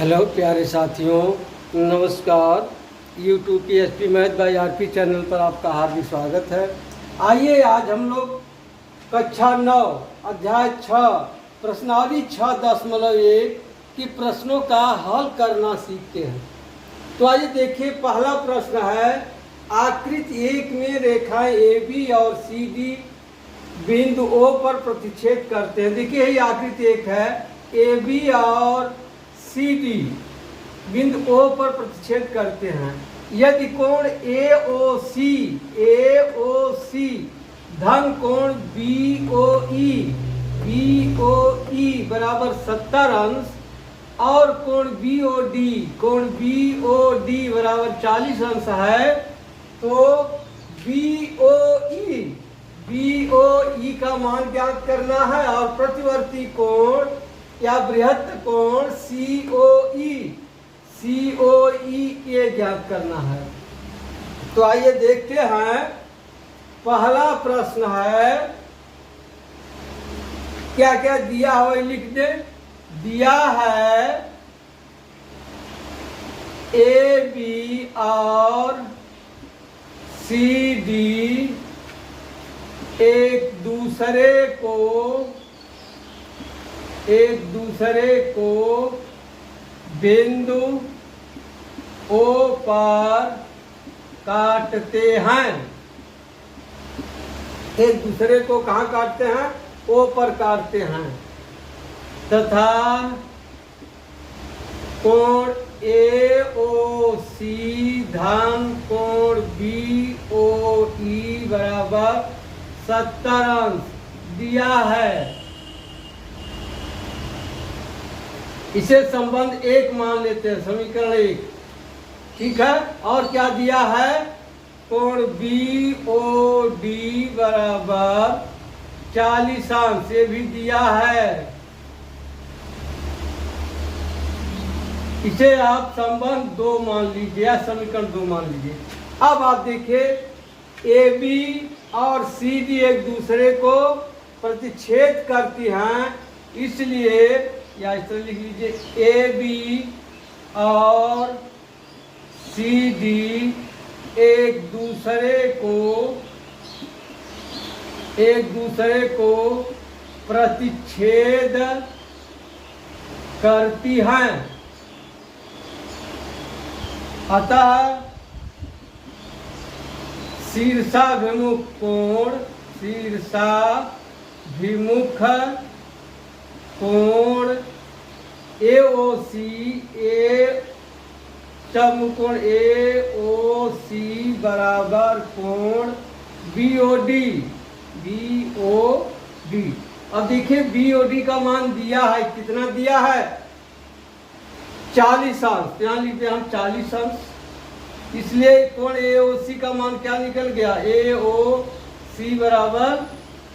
Hello प्यारे साथियों, नमस्कार। यूट्यूब की SP math by RP channel पर आपका हार्दिक स्वागत है। आइए आज हम लोग कक्षा 9 अध्याय 6 प्रश्नावली 6.1 की प्रश्नों का हल करना सीखते हैं। तो आइए देखिए, पहला प्रश्न है, आकृति 1 में रेखाएं ए बी और सी डी बिंदु ओ पर प्रतिच्छेद करते हैं। देखिए यही आकृति 1 है, ए बी और सी डी बिंदु ओ पर प्रतिच्छेद करते हैं। यदि कोण ए ओ सी धन कोण बी ओ ई बराबर 70 अंश और कोण बी ओ डी बराबर 40 अंश है, तो बी ओ ई का मान ज्ञात करना है और प्रतिवर्ती कोण या बृहत्त कोण सी ओ ई ये ज्ञात करना है। तो आइए देखते हैं, पहला प्रश्न है, क्या क्या दिया है लिख दे। दिया है ए बी और सी डी एक दूसरे को बिंदु ओ पर काटते हैं। एक दूसरे को कहाँ काटते हैं? ओ पर काटते हैं। तथा कोण ए ओ सी धन कोण बी ओ ई बराबर 70 अंश दिया है। इसे संबंध 1 मान लेते हैं, समीकरण 1, ठीक है। और क्या दिया है? कोण बी ओ डी बराबर 40 अंश, ये भी दिया है। इसे आप संबंध 2 मान लीजिए या समीकरण 2 मान लीजिए। अब आप देखिए, ए बी और सी डी एक दूसरे को प्रतिच्छेद करती हैं, इसलिए या इस तरह लिख लीजिए, ए बी और सी डी एक दूसरे को प्रतिच्छेद करती हैं। अतः शीर्षाभिमुख कोण ए ओ सी बराबर कोण बी ओ डी। अब देखिए, बी ओ डी का मान दिया है, कितना दिया है? 40 अंश। यहाँ लिखते हैं हम 40 अंश, इसलिए कोण ए ओ सी का मान क्या निकल गया? ए ओ सी बराबर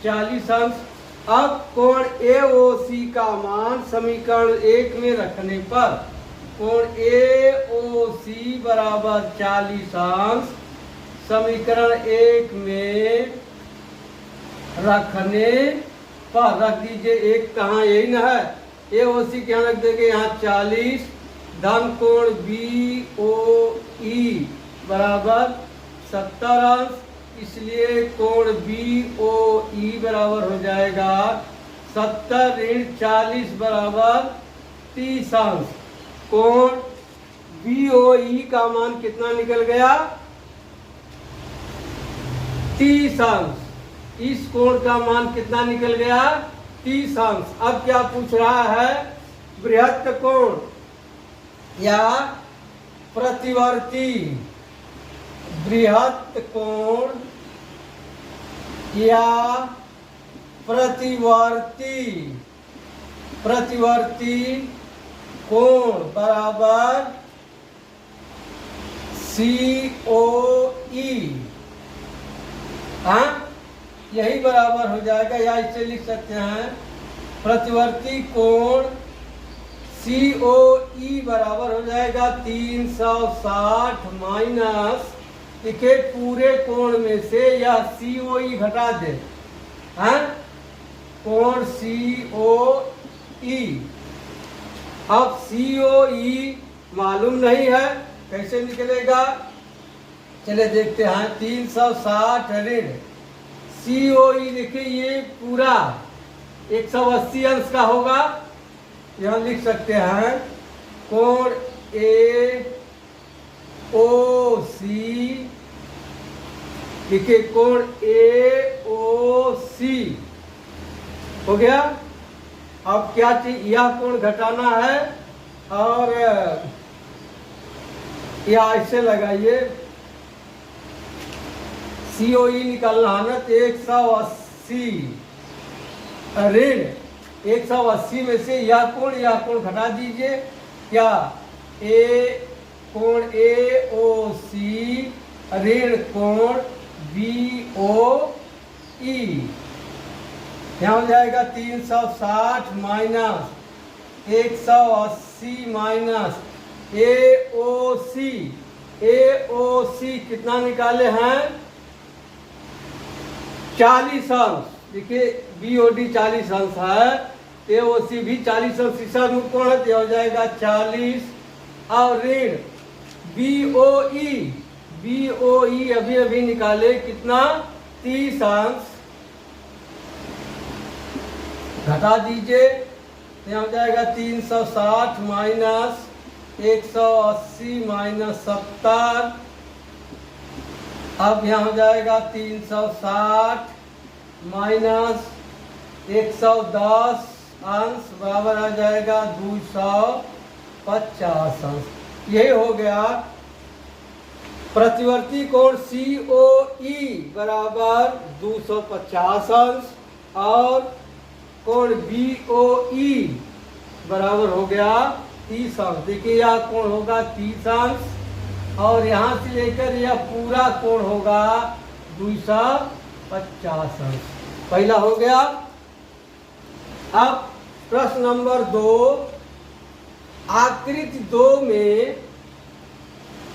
40 अंश। अब कोण ए ओ सी का मान समीकरण 1 में रखने पर कोण ए ओ सी बराबर 40 अंश समीकरण 1 में रखने पर रख दीजिए। 1 कहाँ? यही ना है, ए ओ सी के यहाँ रख देंगे, यहाँ 40 धन कोण बी ओ ई बराबर 70 अंश, इसलिए कोण बी ओ ई बराबर हो जाएगा 70 ऋण 40 बराबर 30 अंश। कोण बी ओ ई का मान कितना निकल गया? 30 अंश। इस कोण का मान कितना निकल गया? 30 अंश। अब क्या पूछ रहा है? बृहत्त कोण या प्रतिवर्ती, बृहत्त कोण या प्रतिवर्ती कोण बराबर सी ओ ई। हाँ, यही बराबर हो जाएगा, या इसे लिख सकते हैं, प्रतिवर्ती कोण सी ओ ई बराबर हो जाएगा 360 माइनस, देखिए पूरे कोण में से यह सी ओ ई घटा दे, है कोण सी ओ ई अब COE मालूम नहीं है, कैसे निकलेगा? चले देखते हैं। 360 ऋण COE देखिए ये पूरा 180 अंश का होगा। यहाँ लिख सकते हैं कोण AOC, देखिए कोण AOC हो गया। अब क्या चीज, यह कोण घटाना है और या ऐसे लगाइए, COE निकालना है ना, तो 180 ऋण 180 में से यह कोण घटा दीजिए। क्या कोण AOC ऋण कोण BOE, यहाँ हो जाएगा 360 माइनस 180 माइनस AOC कितना निकाले हैं? 40 अंश। देखिए BOD 40 अंश है, AOC भी 40 अंश ईसा रूप कोण है, तो हो जाएगा 40। और ऋण BOE अभी अभी निकाले कितना? 30 अंश। घटा दीजिए, यहाँ हो जाएगा 360 माइनस 180 माइनस 70। अब यहाँ हो जाएगा 360 माइनस 110 अंश बराबर आ जाएगा 250 अंश। यही हो गया प्रतिवर्ती कोण COE बराबर 250 अंश और कोण BOE बराबर हो गया 30 अंश। देखिए यह कोण होगा 30 अंश और यहाँ से लेकर यह पूरा कोण होगा 250 अंश। पहला हो गया। अब प्रश्न नंबर 2, आकृति 2 में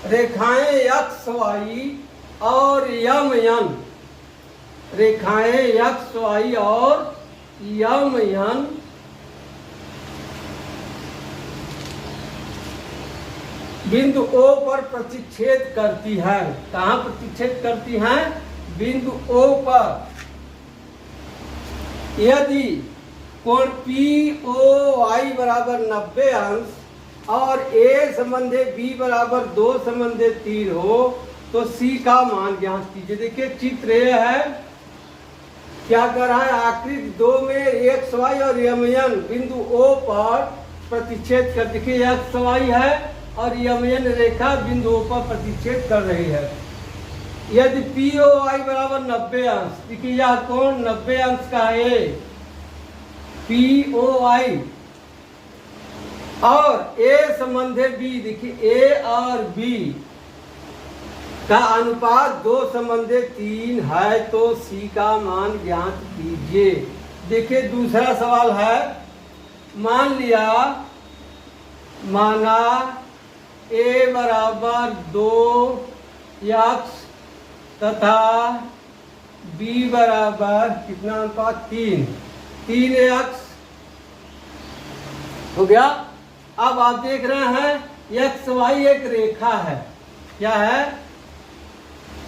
रेखाएं XY और YN, रेखाएं XY और YN बिंदु O पर प्रतिच्छेद करती है। कहाँ प्रतिच्छेद करती हैं? बिंदु O पर। यदि कोण POI बराबर 90 अंश और A संबंधे B बराबर 2 संबंधे 3 हो तो C का मान ज्ञात कीजिए। देखिए चित्र ये है, क्या कर रहा है? आकृति 2 में XY और YN बिंदु O पर प्रतिच्छेद कर, देखिए XY है और YN रेखा बिंदु O पर प्रतिच्छेद कर रही है। यदि POI बराबर 90 अंश, देखिए यह कोण 90 अंश का है POI और A संबंधे B, देखिए A और B का अनुपात 2 संबंधे 3 है तो C का मान ज्ञात कीजिए। देखिए दूसरा सवाल है, मान लिया, माना A बराबर 2x तथा B बराबर कितना अनुपात? 3x हो गया। अब आप देख रहे हैं XY एक रेखा है। क्या है?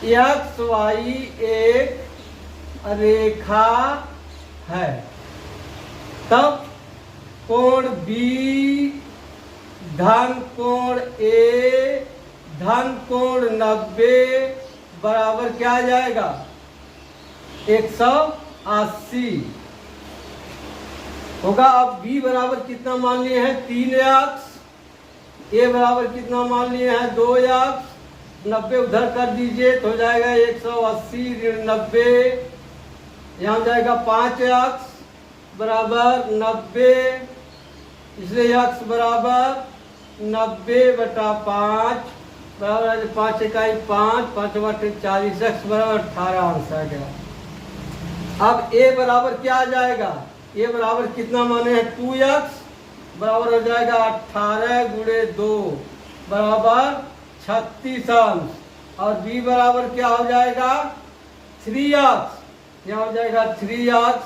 XY एक रेखा है। तब कोण B धन कोण A धन कोण 90 बराबर क्या आ जाएगा? 180 होगा। अब B बराबर कितना मान लिए हैं? 3x। A बराबर कितना मान लिए हैं? 2x। 90 उधर कर दीजिए तो हो जाएगा 180 ऋण 90, यहाँ जाएगा 5x बराबर 90, इसलिए x बराबर 90/5 बराबर 5 इकाई 5, 5 बटे 40, x बराबर 18 अंश आ गया। अब A बराबर क्या आ जाएगा? A बराबर कितना माने हैं? 2x बराबर हो जाएगा 18 गुणे 2 बराबर 36 अंश और B बराबर क्या हो जाएगा? 3x, यहाँ हो जाएगा 3x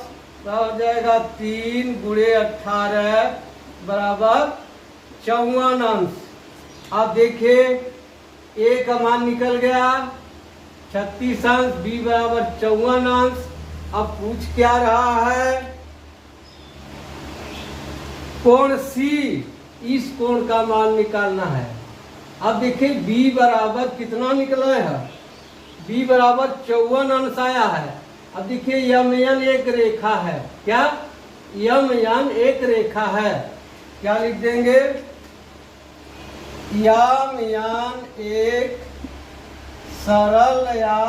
बराबर हो जाएगा 3 गुणे 18 बराबर 54 अंश। आप देखिए ए का मान निकल गया 36 अंश, बी बराबर 54 अंश। अब पूछ क्या रहा है, कोण सी, इस कोण का मान निकालना है। अब देखिए बी बराबर कितना निकला है, बी बराबर 54 अंश आया है। अब देखिए यम एन एक रेखा है, क्या यम एन एक रेखा है, क्या लिख देंगे, यम एन एक सरल या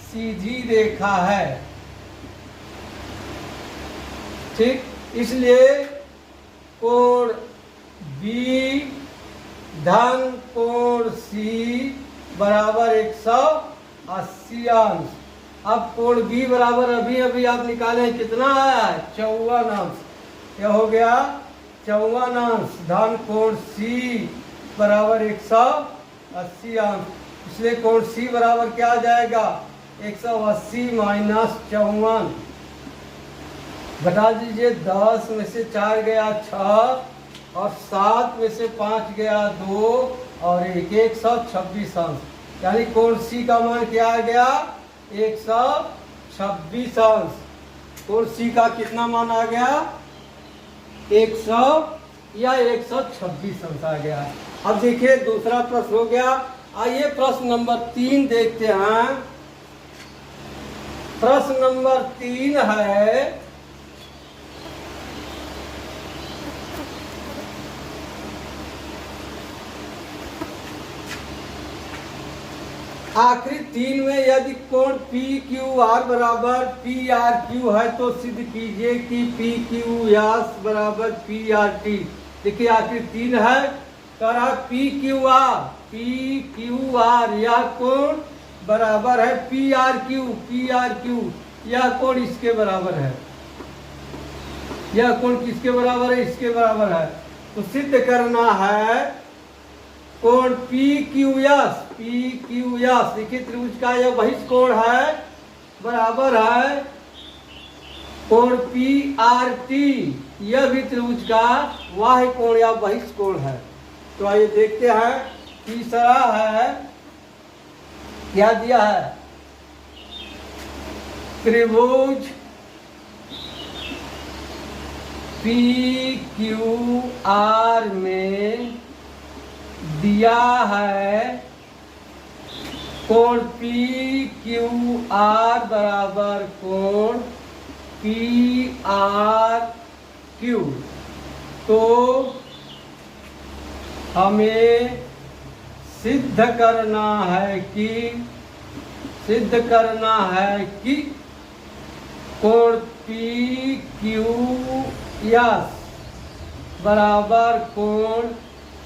सीधी रेखा है। ठीक, इसलिए कोण बी धन कोण सी बराबर 180 अंश। अब कोण बी बराबर अभी अभी आप निकाले कितना आया, 54 अंश। क्या हो गया, 54 अंश धन कोण सी बराबर 180 अंश। इसलिए कोण सी बराबर क्या आ जाएगा, 180 माइनस 54, घटा दीजिए। 10 में से 4 गया 6 और 7 में से 5 गया 2 और 126 अंश। यानी कोण सी का मान क्या आ गया, 126 अंश। कोण सी का कितना मान आ गया, 100 या 126 अंश आ गया। अब देखिए दूसरा प्रश्न हो गया। आइए प्रश्न नंबर 3 देखते हैं। प्रश्न नंबर 3 है, आखिरी 3 में यदि कोण पी क्यू आर बराबर पी आर क्यू है तो सिद्ध कीजिए कि पी क्यू यास बराबर पी आर टी। देखिए आखिरी 3 है, करा पी क्यू आर यह कोण बराबर है पी आर क्यू, यह कोण इसके बराबर है। यह कोण किसके बराबर है, इसके बराबर है। तो सिद्ध करना है कोण पी क्यू एस, देखिए त्रिभुज का यह बहिष्ठ कोण है, बराबर है कोण पी आर टी, यह भी त्रिभुज का बाह्य कोण या बहिष्ठ कोण है। तो आइए देखते हैं। तीसरा है, क्या दिया है, त्रिभुज पी क्यू आर में दिया है कोण पी क्यू आर बराबर कोण पी आर क्यू। तो हमें सिद्ध करना है कि कोण पी क्यू एस बराबर कोण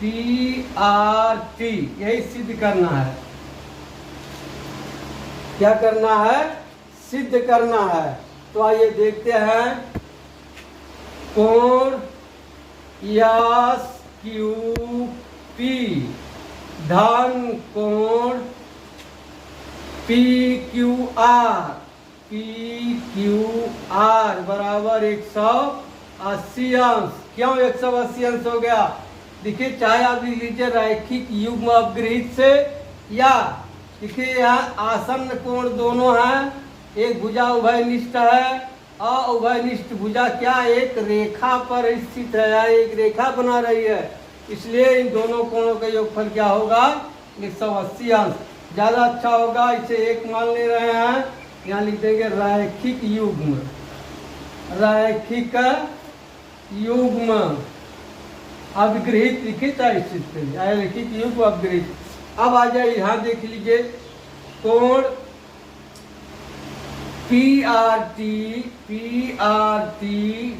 पी आर टी, यही सिद्ध करना है। क्या करना है, सिद्ध करना है। तो आइए देखते हैं। कोण एस क्यू पी धन कोण पी क्यू आर बराबर 180 अंश। क्यों 180 अंश हो गया, देखिए चाहे आप लिख लीजिए रैखिक युग्म अपग्रहित से, या देखिए यहाँ आसन्न कोण दोनों हैं, एक भुजा उभयनिष्ठ है, अउभयनिष्ठ भुजा क्या एक रेखा पर स्थित है, एक रेखा बना रही है, इसलिए इन दोनों कोणों का योगफल क्या होगा, 180 अंश। ज़्यादा अच्छा होगा, इसे एक मान ले रहे हैं, यहाँ लिख देंगे रैखिक युग्म अपग्रहित, लिखित स्थित रैखिक युग्म अपग्रहित। अब आ जाए यहाँ देख लीजिए कोण पी आर टी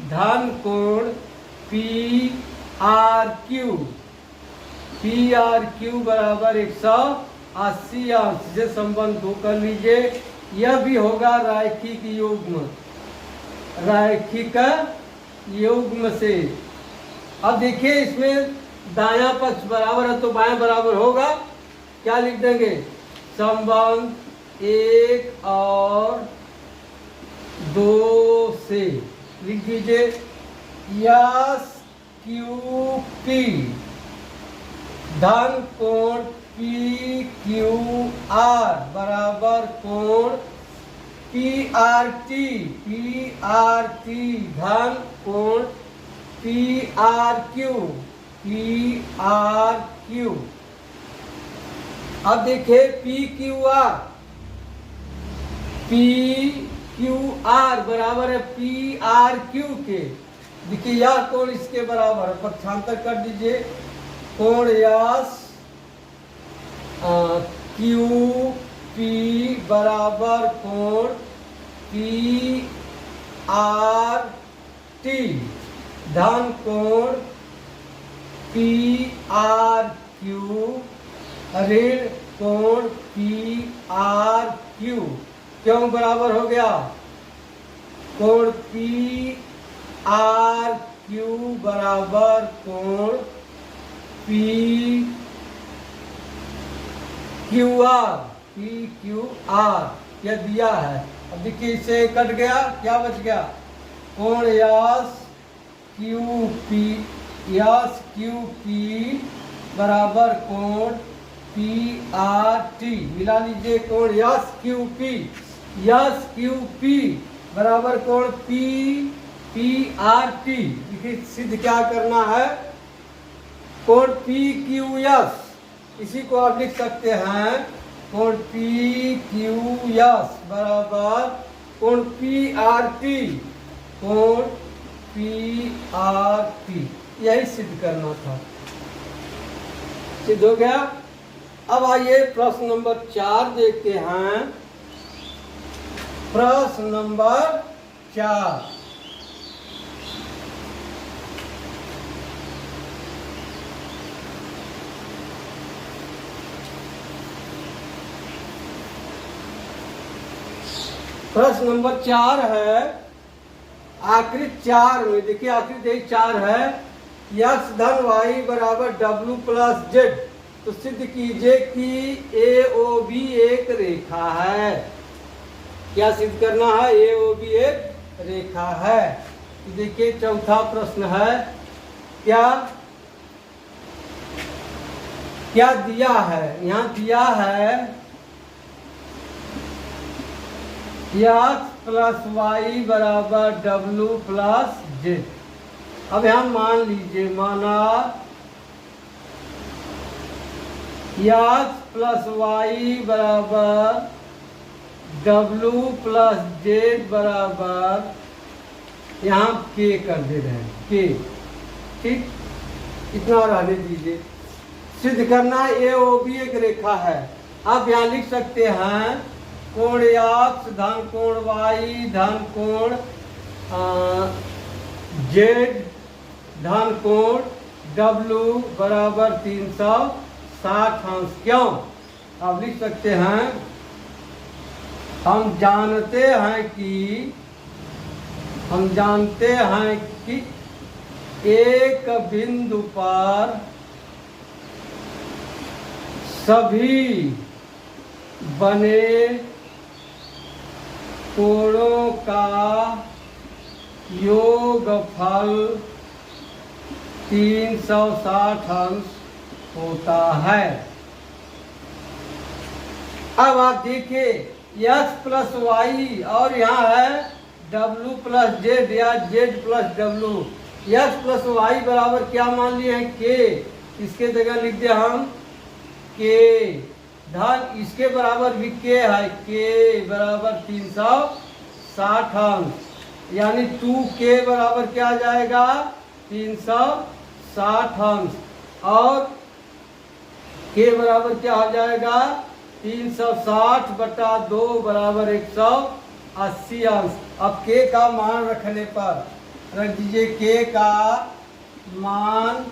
धन कोण पी आर क्यू बराबर 180 अंश से संबंध दो कर लीजिए। यह भी होगा रैखिक युग्म से। अब देखिए इसमें दायां पक्ष बराबर है तो बायां बराबर होगा, क्या लिख देंगे, संबंध 1 और 2 से लिख दीजिए। यस क्यू पी धन कोण पी क्यू आर बराबर कोण पी आर टी धन कोण पी आर क्यू। अब देखिए पी क्यू आर बराबर है पी आर क्यू के। देखिए यह कोण इसके बराबर है, पक्षांतर कर दीजिए। कोण यस क्यू पी बराबर कोण पी आर टी धन कोण पी आर क्यू ऋण कोण पी आर क्यू। क्यों बराबर हो गया? कोण पी आर क्यू बराबर कोण पी क्यू आर यह दिया है। अब देखिए इसे कट गया, क्या बच गया? कोण यस क्यू पी बराबर कोण पी आर टी। मिला लीजिए कोण यस क्यू पी बराबर कोण पी आर टी। देखिए सिद्ध क्या करना है? कोण पी क्यू एस, इसी को आप लिख सकते हैं कोण पी क्यू एस बराबर कोण पी आर टी यही सिद्ध करना था। सिद्ध हो गया। अब आइए प्रश्न नंबर 4 देखते हैं। प्रश्न नंबर 4, प्रश्न नंबर 4 है आकृति 4 में। देखिए आकृति 4 है x धन y बराबर w प्लस जेड। तो सिद्ध कीजिए कि AOB एक रेखा है। क्या सिद्ध करना है? AOB एक रेखा है। तो देखिए चौथा प्रश्न है, क्या दिया है? यहाँ दिया है x प्लस वाई बराबर w प्लस जेड। अब यहाँ मान लीजिए, माना x प्लस वाई बराबर w प्लस जेड बराबर यहाँ k कर दे रहे हैं, k। ठीक, इतना रहने दीजिए। सिद्ध करना AOB एक रेखा है। आप यहाँ लिख सकते हैं कोण x धन कोण y धन कोण जेड धन कोण w बराबर 360 अंश। क्यों? आप लिख सकते हैं हम जानते हैं कि एक बिंदु पर सभी बने कोणों का योगफल 360 अंश होता है। अब आप देखिए x प्लस वाई और यहाँ है w प्लस जेड या z plus w। x plus Y बराबर क्या मान लिए हैं? k। इसके जगह लिख दिया हम k धन इसके बराबर भी k है, k बराबर 360 अंश, यानी 2k बराबर क्या आ जाएगा? 360 अंश। और k बराबर क्या हो जाएगा? 360 बटा 2 बराबर 180 अंश। अब k का मान रखने पर रख दीजिए, k का मान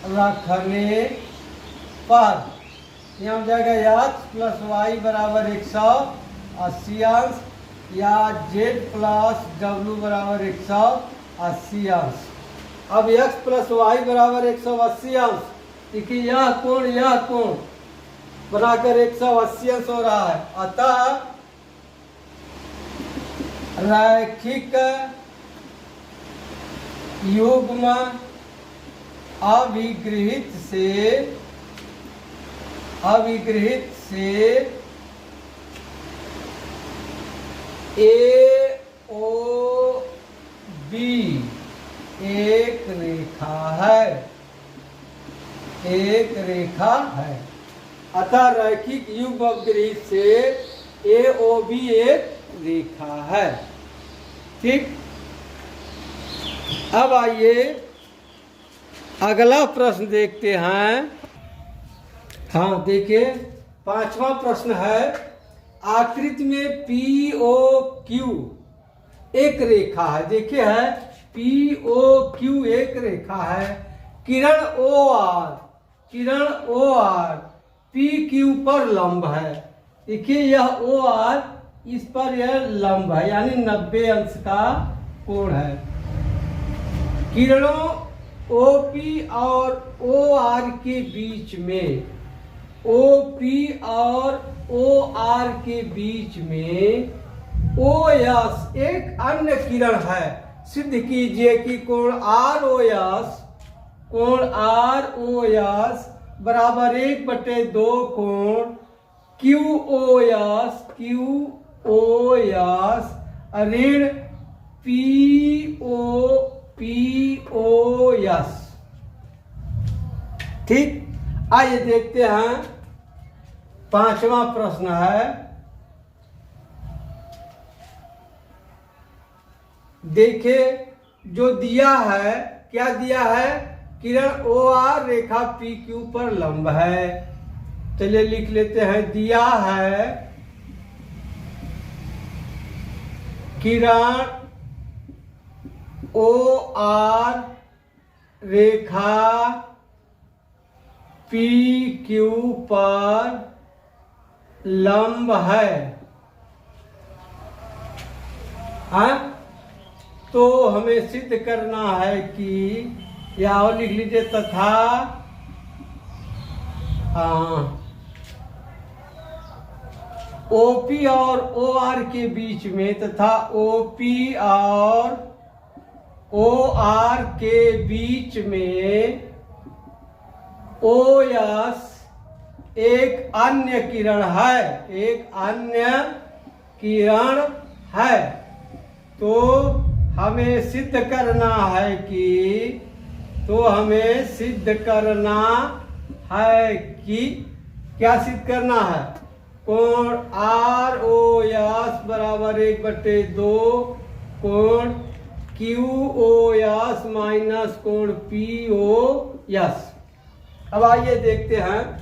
रखने पर यहाँ हो जाएगा x प्लस वाई बराबर 180 अंश या z प्लस w बराबर 180 अंश। अब x प्लस वाई बराबर 180 अंश। देखिए यह कोण बनाकर 180 अंश हो रहा है। अतः रैखिक युग्म अविगृहित से ए ओ बी एक रेखा है। अतः रैखिक युग्म अवगृहित से ए ओ बी एक रेखा है। ठीक, अब आइए अगला प्रश्न देखते हैं। हाँ देखिए, 5वां प्रश्न है, आकृति में पी ओ क्यू एक रेखा है। देखिए है पी ओ क्यू एक रेखा है। किरण ओ आर पी क्यू पर लंब है। देखिए यह ओ आर इस पर यह लंब है, यानी 90 अंश का कोण है। किरणों ओपी और ओ आर के बीच में, ओपी और ओ आर के बीच में ओ यस एक अन्य किरण है। सिद्ध कीजिए कि कोण आर ओ यस बराबर 1/2 कोण क्यू ओ यस ऋण पी ओ यस। ठीक, आइए देखते हैं 5वां प्रश्न है। देखिए जो दिया है, क्या दिया है, किरण ओ आर रेखा पी क्यू पर लंब है। चलिए लिख लेते हैं, दिया है किरण ओ आर रेखा पी क्यू पर लंब है। हाँ, तो हमें सिद्ध करना है कि, या और लिख लीजिए, तथा ओपी और ओ आर के बीच में, तथा ओपी और ओ आर के बीच में ओ यस एक अन्य किरण है। तो हमें सिद्ध करना है कि क्या सिद्ध करना है, कोण आर ओ यस बराबर 1/2 कोण क्यू ओ यस माइनस कोण पी ओ यस। अब आइए देखते हैं।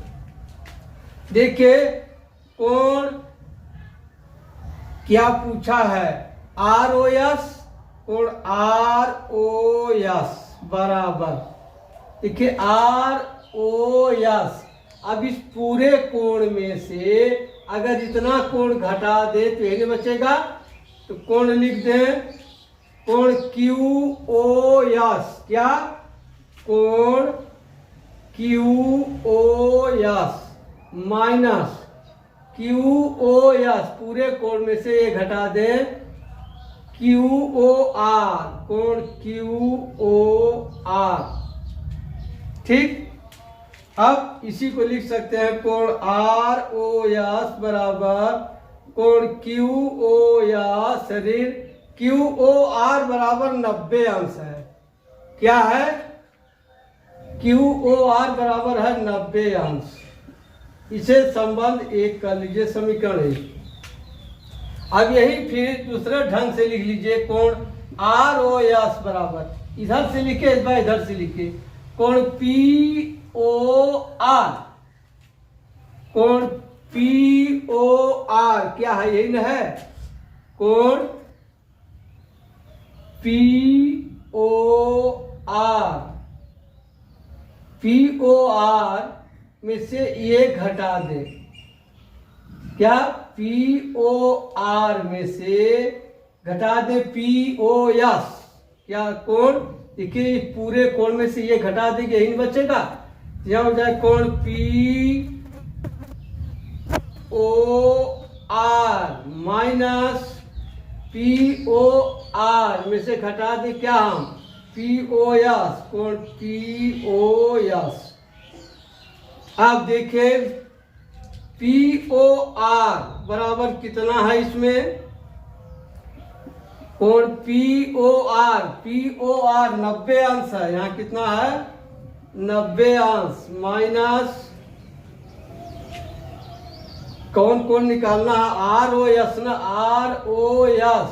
देखिए कोण क्या पूछा है, आर ओ यस, कोण आर ओ यस बराबर, देखिए आर ओ यस। अब इस पूरे कोण में से अगर इतना कोण घटा दे तो यही बचेगा, तो कोण लिख दें, कोण क्यू ओ यस, क्या, कोण Q O yes minus Q O yes, पूरे कोण में से ये घटा दें, क्यू ओ आर, कोण क्यू ओ आर। ठीक, अब इसी को लिख सकते हैं, कोण आर ओ यस बराबर कोण क्यू ओ यस ऋण क्यू ओ आर बराबर 90 अंश है। क्या है, क्यू ओ आर बराबर है 90 अंश। इसे संबंध 1 कर लीजिए, समीकरण 1। अब यही फिर दूसरे ढंग से लिख लीजिए, कोण आर ओ यस बराबर, इधर से लिखे इस बार इधर से लिखे, कोण पी ओ आर, कोण पी ओ आर क्या है, यही ना है, कोण P O R, P O R में से ये घटा दे, क्या, पी ओ आर में से घटा दे पी ओ यस, क्या, कोण, देखिए पूरे कोण में से ये घटा देंगे, यही बचेगा, यह हो जाए कोण P O R minus P O R में से घटा दे क्या, हम POS, कोण POS। आप देखें POR बराबर कितना है इसमें, कोण POR 90 अंश है, यहाँ कितना है 90 अंश, माइनस कौन कौन निकालना है ROS ना, ROS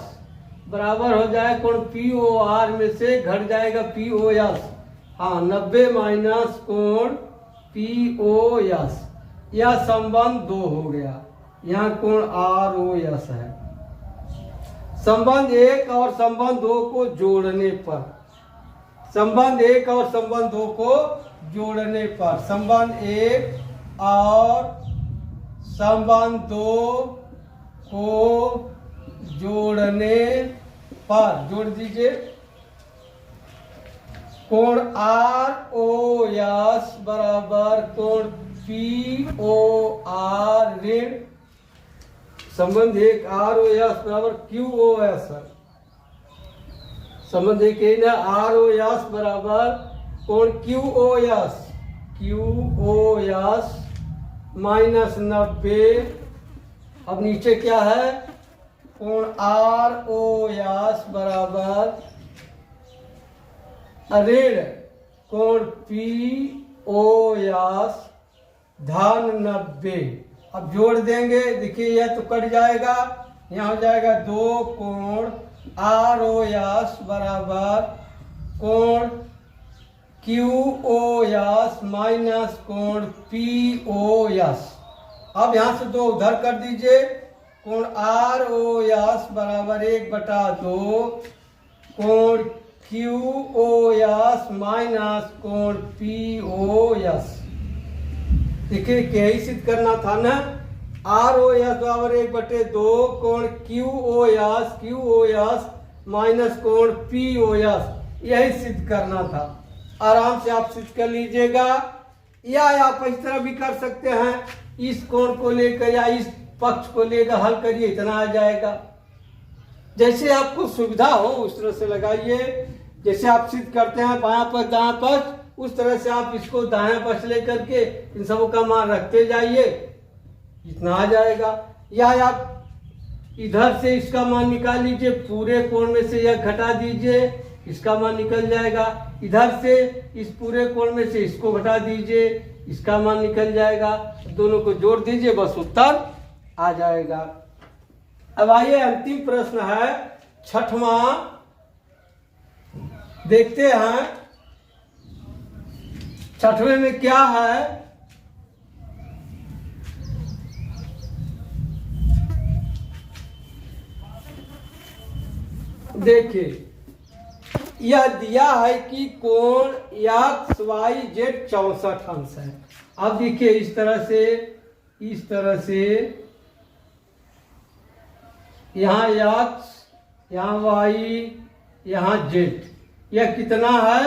बराबर हो जाए कोण POR में से घट जाएगा POS, हाँ 90 माइनस कोण POS, यह संबंध 2 हो गया, यहाँ कोण ROS है। संबंध 1 और संबंध 2 को जोड़ने पर, संबंध 1 और संबंध 2 को जोड़ने पर, संबंध 1 और संबंध 2 को जोड़ने पर, जोड़ दीजिए, कोण ROS बराबर कोण POR ऋण संबंध 1 ROS बराबर QOS है, संबंध 1 ROS बराबर कोण QOS माइनस 90, अब नीचे क्या है, कोण ROS बराबर ऋण कोण POS धन 90। अब जोड़ देंगे, देखिए यह तो कट जाएगा, यहाँ हो जाएगा 2 कोण ROS बराबर कोण QOS माइनस कोण POS। अब यहाँ से 2 उधर कर दीजिए, कोण ROS बराबर 1/2 कोण QOS माइनस कोण POS। देखिए यही सिद्ध करना था ना, ROS बराबर 1/2 कोण QOS माइनस कोण POS, यही सिद्ध करना था। आराम से आप सिद्ध कर लीजिएगा, या आप इस तरह भी कर सकते हैं, इस कोण को लेकर या इस पक्ष को लेकर हल करिए, इतना आ जाएगा। जैसे आपको सुविधा हो उस तरह से लगाइए, जैसे आप सिद्ध करते हैं बायां पक्ष दायां पक्ष, उस तरह से आप इसको दायां पक्ष लेकर के इन सबों का मान रखते जाइए, इतना आ जाएगा। या आप इधर से इसका मान निकाल लीजिए, पूरे कोण में से यह घटा दीजिए, इसका मान निकल जाएगा। इधर से इस पूरे कोण में से इसको घटा दीजिए, इसका मान निकल जाएगा। दोनों को जोड़ दीजिए, बस उत्तर आ जाएगा। अब आइए अंतिम प्रश्न है 6वां, देखते हैं 6वें में क्या है। देखिए यह दिया है कि कोण XYZ 64 अंश है। अब देखिए इस तरह से यहाँ X, यहाँ Y, यहाँ Z, यह कितना है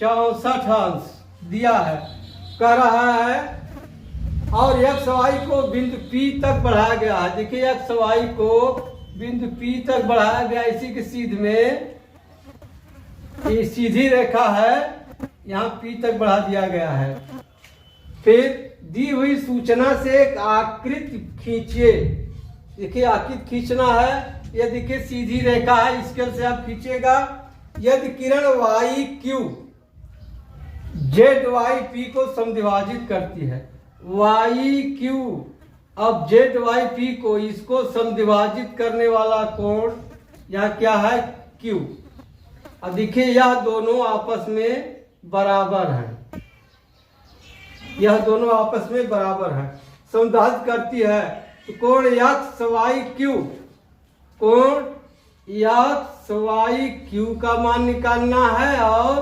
64 अंश दिया है, कह रहा है। और XY को बिंदु P तक बढ़ाया गया है। देखिए XY को बिंदु P तक बढ़ाया गया, इसी के सीध में ये सीधी रेखा है, यहाँ P तक बढ़ा दिया गया है। फिर दी हुई सूचना से एक आकृति खींचिए। देखिए आकृति खींचना है, यह देखिए सीधी रेखा है, स्केल से आप खींचेगा। यदि किरण YQ ZYP को समद्विभाजित करती है, YQ अब ZYP को इसको समद्विभाजित करने वाला कोण यहाँ क्या है Q। अब देखिए यह दोनों आपस में बराबर हैं, यह दोनों आपस में बराबर हैं, समद्विभाजित करती है। तो कोण XYQ, कोण XYQ का मान निकालना है, और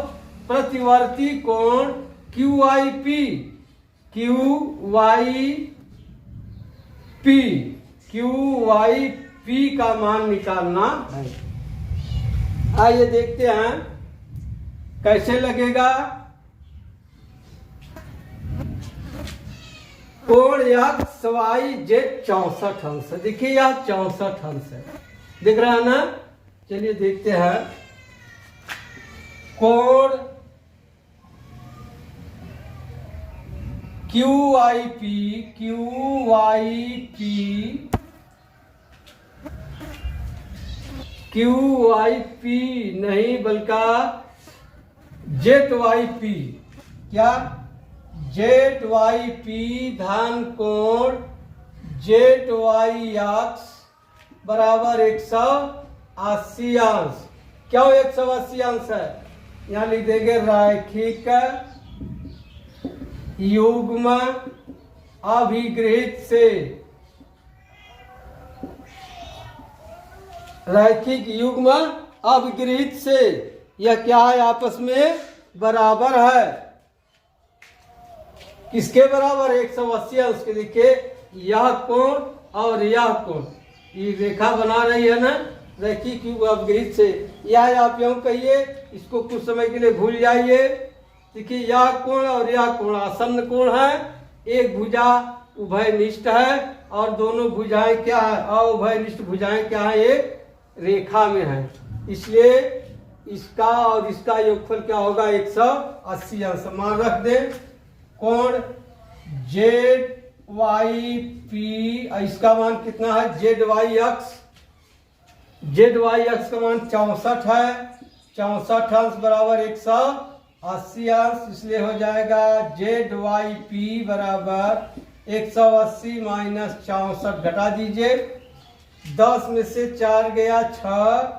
प्रतिवर्ती कोण QYP का मान निकालना है। आइए देखते हैं कैसे लगेगा। कोण XYZ 64 अंश है। देखिए यह 64 अंश है, दिख रहा है ना। चलिए देखते हैं कोण QYP नहीं बल्कि ZYP, क्या ZYP धन कोण ZYX बराबर 180 अंश। क्या 180 अंश है? यहाँ लिख देंगे रैखिक युग्म अभिगृहित से, रैखिक युग्म अभिगृहित से यह क्या है? आपस में बराबर है। किसके बराबर? 180 अंश के। देखिए यह कोण और यह कोण, ये रेखा बना रही है ना रैखिक युग्म अभिगृहित से। यह आप यूं कहिए, इसको कुछ समय के लिए भूल जाइए। देखिए यह कोण और यह कोण आसन्न कोण है। एक भुजा उभयनिष्ठ है और दोनों भुजाएं क्या है? अउभयनिष्ठ भुजाएं क्या है? एक रेखा में है। इसलिए इसका और इसका योगफल क्या होगा? 180 अंश। मान रख दे कोण ZYP, इसका मान कितना है? ZYX का मान 64 है। 64 अंश बराबर 180 अंश, इसलिए हो जाएगा ZYP बराबर 180 माइनस 64। घटा दीजिए, 10 में से 4 गया 6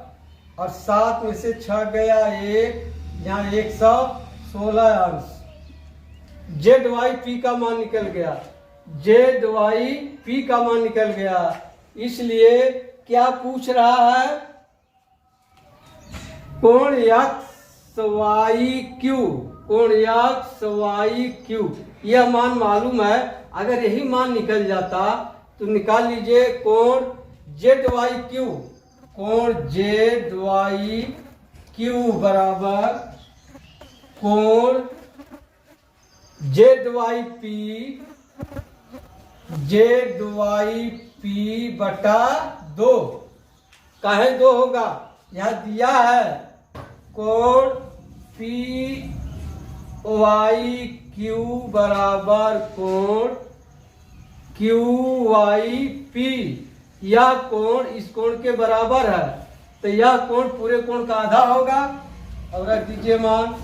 और 7 में से 6 गया 1, यहाँ 116 अंश। ZYP का मान निकल गया, ZYP का मान निकल गया। इसलिए क्या पूछ रहा है? कोण XYQ, कोण XYQ यह मान मालूम है। अगर यही मान निकल जाता तो निकाल लीजिए कोण ZYQ, कोण ZYQ बराबर कोण ZYP बटा 2। काहे 2 होगा? यह दिया है कोण PYQ बराबर कोण QYP। यह कोण इस कोण के बराबर है, तो यह कोण पूरे कोण का आधा होगा। और रख दीजिए मान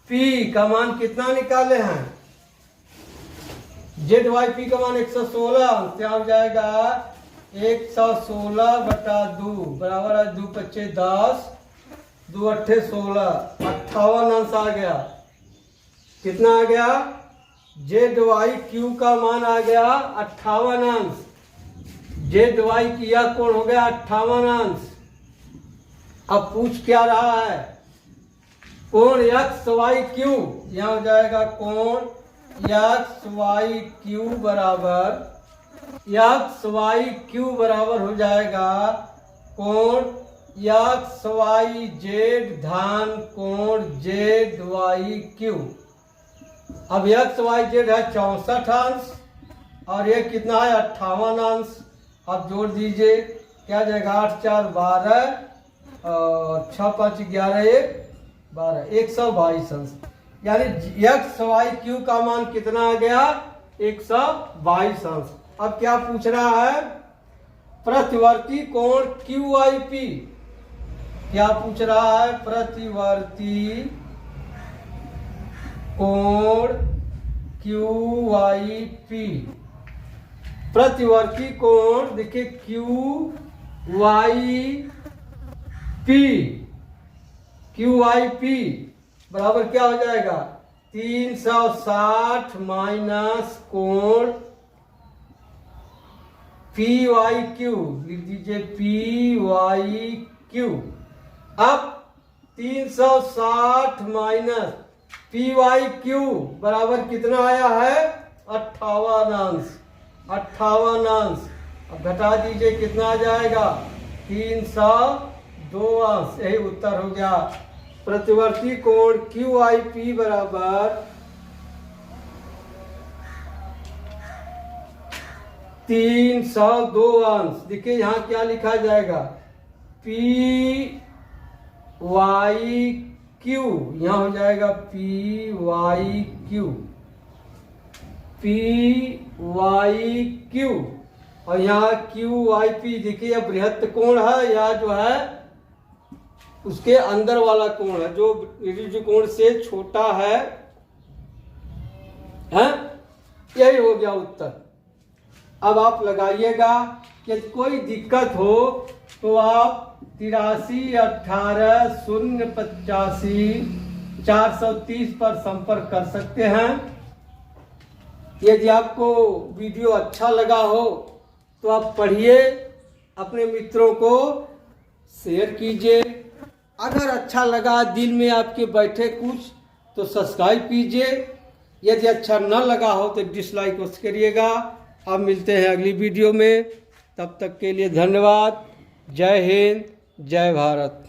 ZYP का मान कितना निकाले हैं? ZYP का मान 116, क्या हो जाएगा? 116 बटा 2 बराबर है 2 पच्चे 10, 2 अट्ठे 16, 58 अंश आ गया। कितना आ गया? ZYQ का मान आ गया 58 अंश। ZY यह कोण हो गया 58 अंश। अब पूछ क्या रहा है? कोण XYQ, यहाँ हो जाएगा कोण XYQ बराबर हो जाएगा कोण XYZ धन कोण ZYQ। अब XYZ है 64 अंश और ये कितना है? 58 अंश। अब जोड़ दीजिए, क्या जाएगा? 8 4 12 और 6 5 11 1 12, 122 अंश। यानी XYQ का मान कितना आ गया? 122 अंश। अब क्या पूछ रहा है? प्रतिवर्ती कोण QYP। क्या पूछ रहा है? प्रतिवर्ती कोण QYP। प्रतिवर्ती कोण देखिए QYP बराबर क्या हो जाएगा? 360 माइनस कोण PYQ, लिख दीजिए PYQ। अब 360 माइनस PYQ बराबर कितना आया है? 58 अंश। 58 अंश। अब घटा दीजिए, कितना आ जाएगा? 302 अंश। यही उत्तर हो गया। प्रतिवर्ती कोण QYP बराबर 302 अंश। देखिए यहाँ क्या लिखा जाएगा, पी वाई क्यू, यहाँ हो जाएगा P Y Q, P Y Q, और यहाँ क्यू वाई पी। देखिए यह बृहत्त कोण है, यह जो है उसके अंदर वाला कोण है, जो ऋजुकोण से छोटा है, यही हो गया उत्तर। अब आप लगाइएगा, यदि कोई दिक्कत हो तो आप 83 18 085 430 पर संपर्क कर सकते हैं। यदि आपको वीडियो अच्छा लगा हो तो आप पढ़िए, अपने मित्रों को शेयर कीजिए। अगर अच्छा लगा, दिल में आपके बैठे कुछ, तो सब्सक्राइब कीजिए। यदि अच्छा न लगा हो तो डिसलाइक करिएगा। अब मिलते हैं अगली वीडियो में, तब तक के लिए धन्यवाद। जय हिंद, जय भारत।